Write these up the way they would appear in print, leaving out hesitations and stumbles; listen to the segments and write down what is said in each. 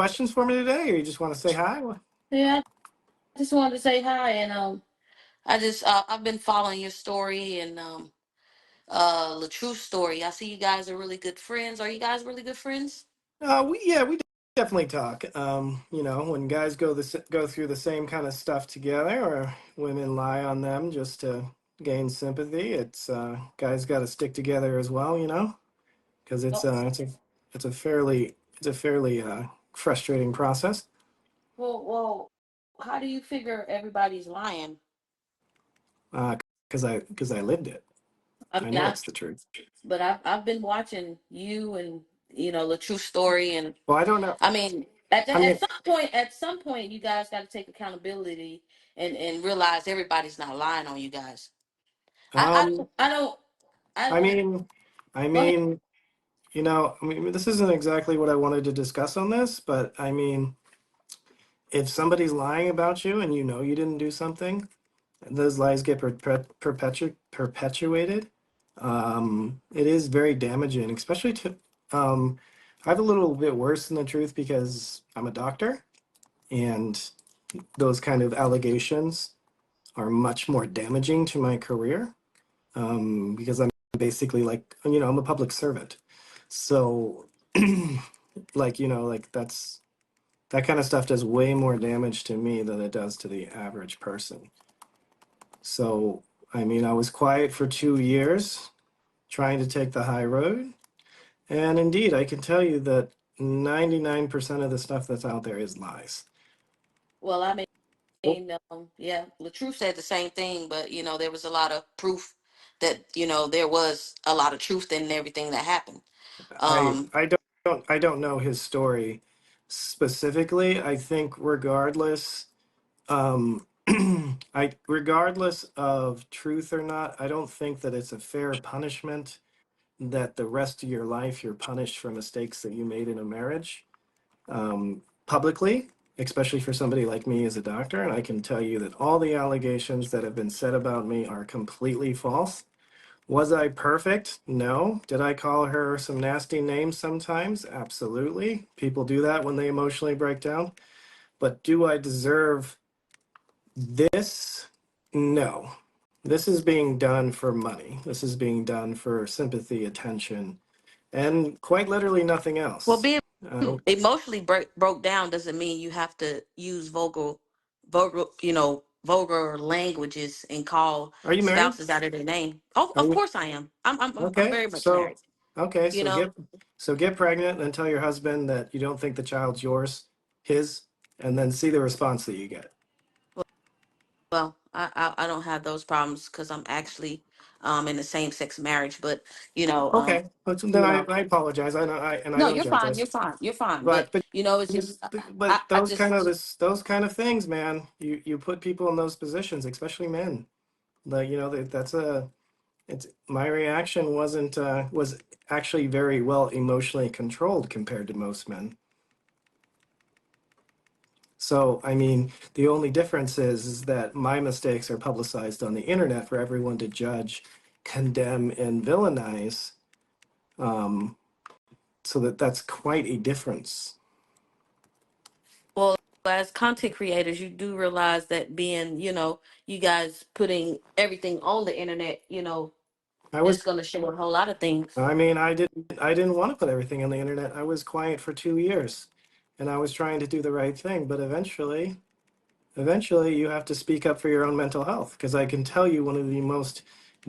questions for me today, or you just want to say hi? Yeah, I just wanted to say hi, and I've been following your story and Latrue's story. I see you guys are really good friends. Are you guys really good friends? We definitely talk. When guys go through the same kind of stuff together, or women lie on them just to gain sympathy. It's guys got to stick together as well, because Oh, it's a fairly frustrating process. well, how do you figure everybody's lying? Because I lived it. I I mean, know it's the truth. I've been watching you and Latrue's story, and Well, I don't know. I mean, I mean, at some point, you guys got to take accountability and realize everybody's not lying on you guys. um, I I don't. mean, I Go ahead. mean, this isn't exactly what I wanted to discuss on this, but I mean, if somebody's lying about you and you know you didn't do something, those lies get perpetuated. It is very damaging, especially to. I have a little bit worse than the truth because I'm a doctor, and those kind of allegations are much more damaging to my career because I'm basically like, I'm a public servant. So, that kind of stuff does way more damage to me than it does to the average person. So, I mean, I was quiet for 2 years trying to take the high road. And indeed, I can tell you that 99% of the stuff that's out there is lies. Well, I Well, mean, yeah, Latrue said the same thing, but there was a lot of proof that there was a lot of truth in everything that happened. I Um, I don't know his story specifically. I think um, regardless of truth or not, I don't think that it's a fair punishment that the rest of your life you're punished for mistakes that you made in a marriage publicly, especially for somebody like me as a doctor. And I can tell you that all the allegations that have been said about me are completely false. Was I perfect? No. Did I call her some nasty names sometimes? Absolutely. People do that when they emotionally break down. But do I deserve this? No. This is being done for money. This is being done for sympathy, attention, and quite literally nothing well, else. being Uh, emotionally broke down doesn't mean you have to use vulgar languages and call are you married? spouses out of their name. Oh, Are of you course I am. I'm okay? very much So, married. okay, You so know. get pregnant and tell your husband that you don't think the child's yours, his, and then see the response that you get. Well, I don't have those problems because I'm actually in a same sex marriage. But you know, Okay, but then you know, I apologize. I no, don't you're judge fine. us, You're fine. You're fine. but It's just I those kind of just those kind of things, man. You put people in those positions, especially men. Like that's a it's my reaction was actually very well emotionally controlled compared to most men. So, I mean, the only difference is that my mistakes are publicized on the internet for everyone to judge, condemn, and villainize. Um, so that's quite a difference. well, as content creators, you do realize that being you guys putting everything on the internet, I it's was, gonna show a whole lot of things. I mean, I didn't want to put everything on the internet. I was quiet for 2 years, and I was trying to do the right thing. But eventually, you have to speak up for your own mental health. Because I can tell you, one of the most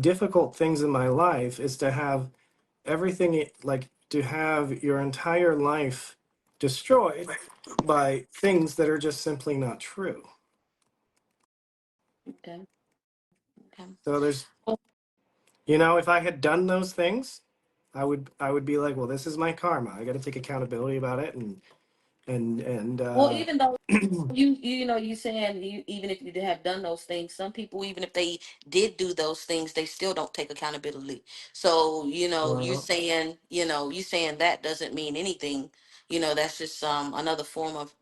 difficult things in my life is to have everything like to have your entire life destroyed by things that are just simply not true. Okay. Okay. So there's, Well, if I had done those things, I would be like, well, this is my karma. I got to take accountability about it, and even though you saying even if you did have done those things, some people, even if they did do those things, they still don't take accountability. So well, you saying that doesn't mean anything. That's just another form of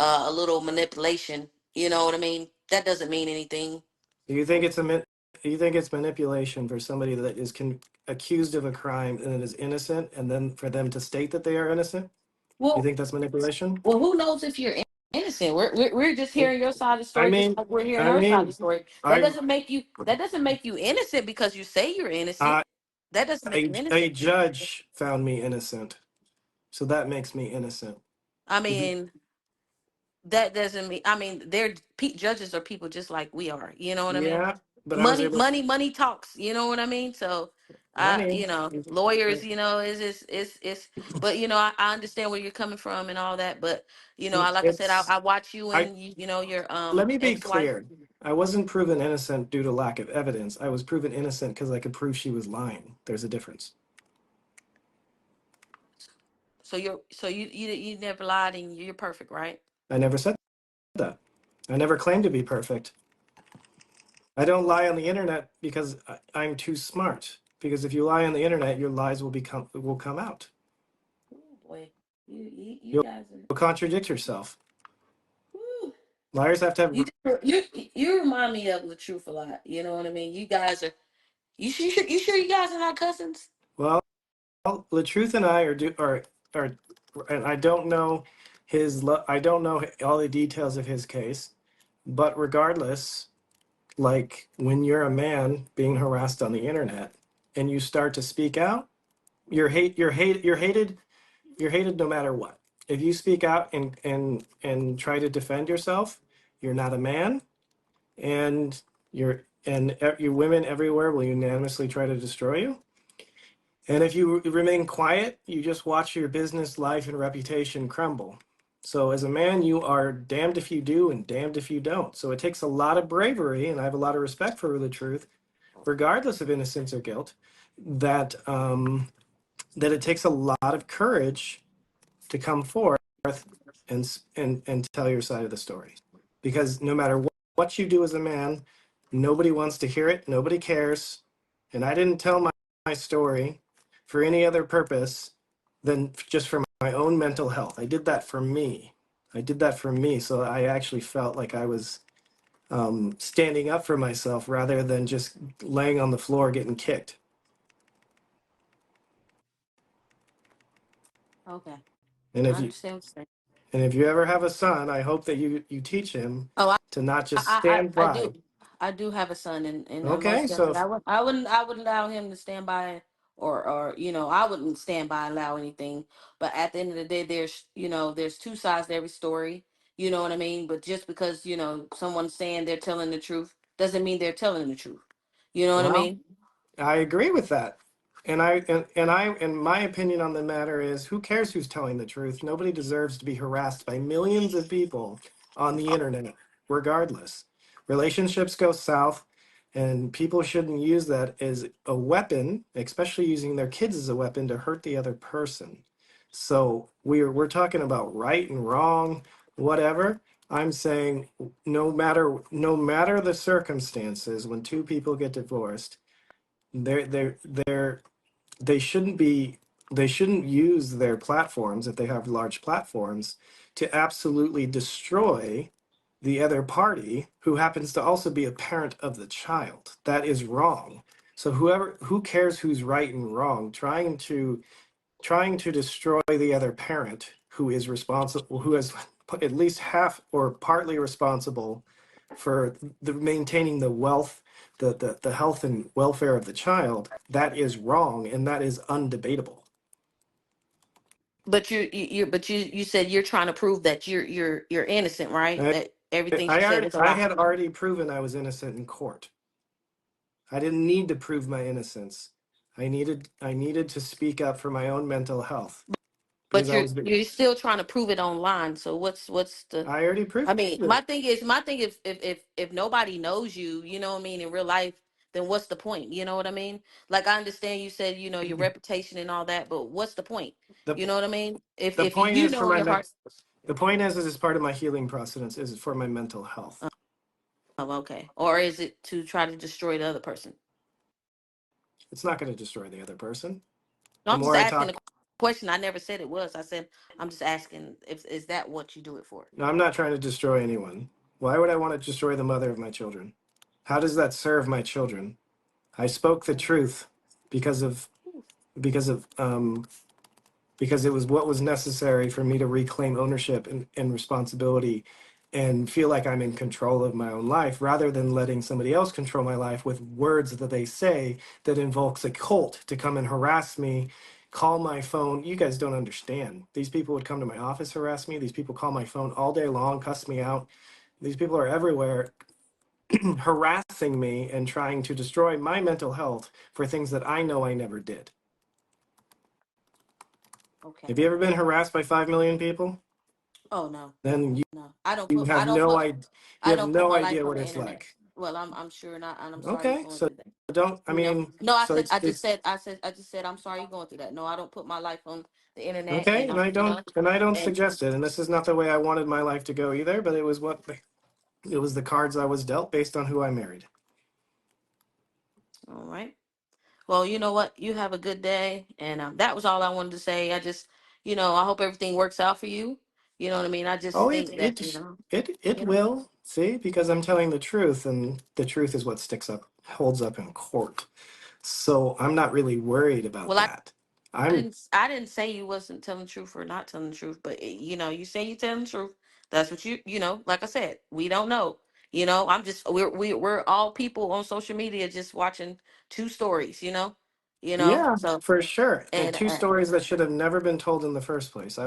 a little manipulation. You know what I mean? That doesn't mean anything. do you think you think it's manipulation for somebody that is accused of a crime and is innocent, and then for them to state that they are innocent? You Well, think that's manipulation? well, who knows if you're innocent? We're just hearing your side of the I story, just mean, like we're hearing I her side of the mean, story. I, That doesn't make you innocent because you say you're innocent. I, That doesn't make you a innocent. judge found me innocent, so that makes me innocent. I If you, mean, that doesn't mean. I mean, judges are people just like we are. You know what I mean? yeah, but I was able. Money talks. You know what I mean? So, Money. you know, lawyers, you know, is. But you know, I understand where you're coming from and all that. But you know, like I said, It's I watch you I. and you know your Let me be ex-wife. clear. I wasn't proven innocent due to lack of evidence. I was proven innocent because I could prove she was lying. There's a difference. So you never lied and you're perfect, right? I never said that. I never claimed to be perfect. I don't lie on the internet because I'm too smart. Because if you lie on the internet, your lies will come out. Ooh, boy, you You'll guys are. contradict yourself. Woo. Liars have to have. You remind me of the truth a lot. You know what I mean? You guys are. You sure you guys are not cousins? Well, the truth and I are, and I don't know I don't know all the details of his case, but regardless, like when you're a man being harassed on the internet and you start to speak out, you're hated no matter what. If you speak out and try to defend yourself, you're not a man, and your women everywhere will unanimously try to destroy you. And if you remain quiet, you just watch your business, life, and reputation crumble. So, as a man, you are damned if you do and damned if you don't. So, it takes a lot of bravery, and I have a lot of respect for the truth, regardless of innocence or guilt, that that it takes a lot of courage to come forth and tell your side of the story. Because no matter what you do as a man, nobody wants to hear it, nobody cares. And I didn't tell my story for any other purpose than just for my own mental health. I did that for me. I did that for me. So I actually felt like I was standing up for myself rather than just laying on the floor getting kicked. Okay, And I if you understand what you're saying. and if you ever have a son, I hope that you teach him Oh, to not just stand I by. do. I do have a son, and Okay, most so definitely, I wouldn't allow him to stand by, or you know, I wouldn't stand by and allow anything. But at the end of the day, there's two sides to every story. You know what I mean? But just because someone's saying they're telling the truth doesn't mean they're telling the truth. You know what I well, mean? I agree with that. And my opinion on the matter is who cares who's telling the truth? Nobody deserves to be harassed by millions of people on the internet, regardless. Relationships go south, and people shouldn't use that as a weapon, especially using their kids as a weapon to hurt the other person. So we're talking about right and wrong, whatever. I'm saying no matter the circumstances, when two people get divorced, they're they shouldn't be they shouldn't use their platforms if they have large platforms to absolutely destroy the other party who happens to also be a parent of the child. That is wrong. So who cares who's right and wrong? Trying to destroy the other parent who is responsible, who is at least half or partly responsible for the maintaining the wealth, the health and welfare of the child. That is wrong, and that is undebatable. But you said you're trying to prove that you're innocent, right? I, That everything she I said already, is a I lie. had already proven I was innocent in court. I didn't need to prove my innocence. I needed to speak up for my own mental health because But I you're was. you're still trying to prove it online. So what's the I already proved I mean, it. my thing is if nobody knows you, you know what I mean, in real life, then what's the point? You know what I mean? Like I understand you said, your reputation and all that, but what's the point? the You know what I mean? The If point you is for know in my your heart, the point is it's part of my healing process. Is for my mental health. oh, okay. Or is it to try to destroy the other person? It's not going to destroy the other person. No, The I'm just more I asking a talk, question. I never said it was. I said I'm just asking if is that what you do it for? no, I'm not trying to destroy anyone. Why would I want to destroy the mother of my children? How does that serve my children? I spoke the truth because of because of because it was what was necessary for me to reclaim ownership and responsibility and feel like I'm in control of my own life rather than letting somebody else control my life with words that they say that invokes a cult to come and harass me, call my phone. You guys don't understand. These people would come to my office, harass me. These people call my phone all day long, cuss me out. These people are everywhere harassing me and trying to destroy my mental health for things that I know I never did. Okay. Have you ever been harassed by 5 million people? Oh no, Then no. you have no idea. You I have don't put no my life idea on what the it's internet. like. Well, I'm sure not, and I'm sorry you're Okay, going so through that. don't. I You know, mean, no, so it's I just said I'm sorry you're going through that. No, I don't put my life on the internet, okay, and and I'm, I don't and suggest it. And this is not the way I wanted my life to go either. But it was the cards I was dealt based on who I married. all right. Well, you know what? You have a good day, and that was all I wanted to say. I just, I hope everything works out for you. You know what I mean? I just Oh, think that, it you know. will. See, because I'm telling the truth, and the truth is what sticks up, holds up in court. So I'm not really worried about Well, that. I'm I didn't say you wasn't telling the truth or not telling the truth, but you say you telling the truth. That's what like I said, we don't know. I'm just we're all people on social media just watching two stories, Yeah, So for sure. And and two stories that should have never been told in the first place. well, I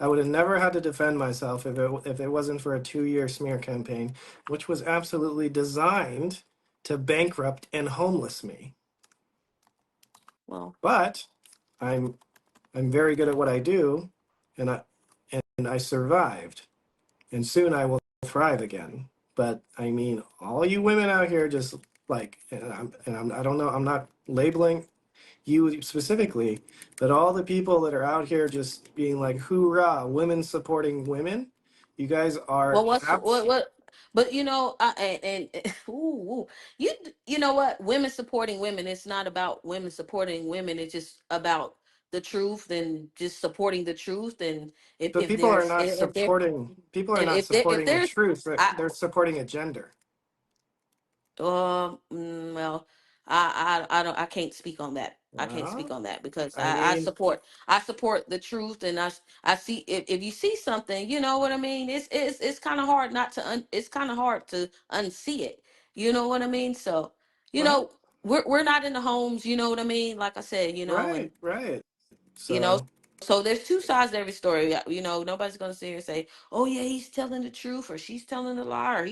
would have never had to defend myself if it wasn't for a 2-year smear campaign, which was absolutely designed to bankrupt and homeless me. well, But I'm I'm very good at what I do, and I survived. And soon I will thrive again. But I mean, all you women out here just like, I don't know, I'm not labeling you specifically, but all the people that are out here just being like, hoorah, women supporting women, you guys are well, what's abs. what? But ooh, ooh, you know what? Women supporting women. It's not about women supporting women. It's just about the truth and just supporting the truth. And But if there's if there people are not if supporting a there's truth, I they're supporting a gender. well, I don't, I can't speak on that. I can't speak Well, on that because I mean, I support the truth, and I see if you see something, you know what I mean. It's kind of hard not to it's kind of hard to unsee it. You know what I mean? So you well, know we're not in the homes. You know what I mean? Like I said, and right, right. you know So, so there's two sides to every story. Nobody's gonna sit here and say, oh yeah, he's telling the truth or she's telling the lie, or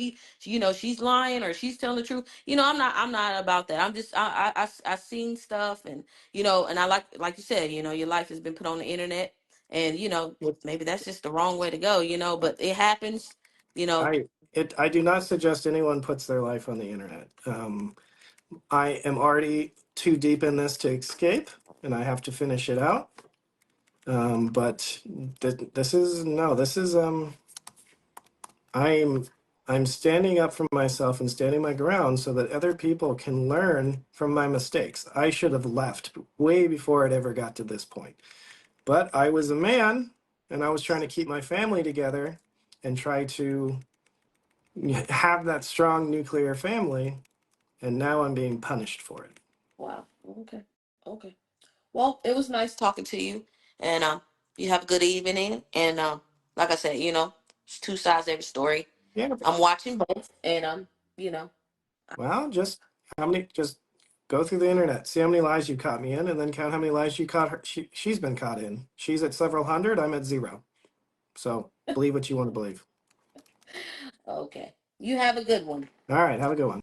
she's lying or she's telling the truth. I'm not about that. I'm just I seen stuff, and and I like you said, your life has been put on the internet, and maybe that's just the wrong way to go, but it happens. you know I do not suggest anyone puts their life on the internet. I am already too deep in this to escape, and I have to finish it out. But this is no, this is I'm I'm standing up for myself and standing my ground so that other people can learn from my mistakes. I should have left way before it ever got to this point. But I was a man and I was trying to keep my family together and try to have that strong nuclear family, and now I'm being punished for it. Wow. Okay. Okay. Well, it was nice talking to you, and you have a good evening. And like I said, it's two sides to every story. Yeah. I'm watching both, and you know, Well, just go through the internet, see how many lies you caught me in, and then count how many lies you caught her. She's been caught in. She's at several hundred. I'm at zero. So believe what you want to believe. okay. You have a good one. All right. Have a good one.